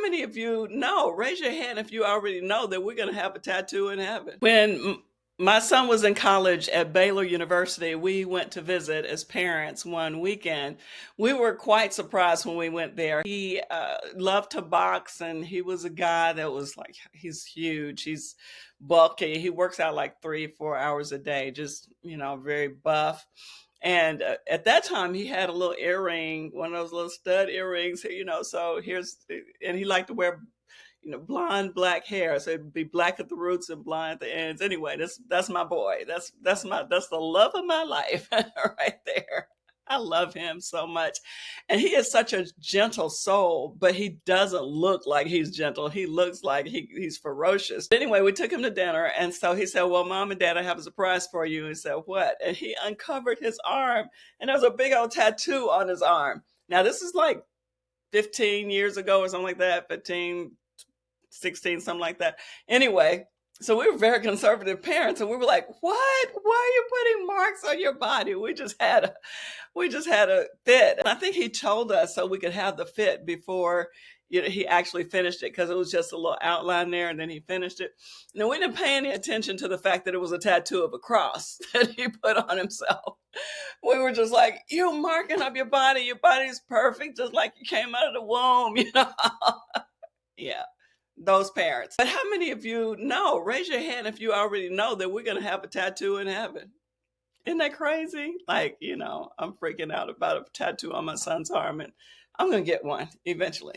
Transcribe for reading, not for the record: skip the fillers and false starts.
many of you know? Raise your hand if you already know that we're going to have a tattoo in heaven. When my son was in college at Baylor University, we went to visit as parents one weekend. We were quite surprised when we went there. He loved to box, and he was a guy that was like, he's huge. He's bulky. He works out like 3, 4 hours a day, just, very buff. And at that time, he had a little earring, one of those little stud earrings, so and he liked to wear, blonde black hair. So it'd be black at the roots and blonde at the ends. Anyway, that's my boy. That's the love of my life right there. I love him so much. And he is such a gentle soul, but he doesn't look like he's gentle. He looks like he's ferocious. Anyway, we took him to dinner. And so he said, well, Mom and Dad, I have a surprise for you. He said, what? And he uncovered his arm, and there was a big old tattoo on his arm. Now, this is like 15 years ago or something like that, 15, 16, something like that. Anyway, so we were very conservative parents, and we were like, what? Why are you putting marks on your body? We just had a fit. And I think he told us so we could have the fit before he actually finished it, because it was just a little outline there, and then he finished it. Now, we didn't pay any attention to the fact that it was a tattoo of a cross that he put on himself. We were just like, you marking up your body. Your body's perfect, just like you came out of the womb, Yeah. Those parents. But how many of you know? Raise your hand if you already know that we're going to have a tattoo in heaven. Isn't that crazy? Like, I'm freaking out about a tattoo on my son's arm, and I'm going to get one eventually.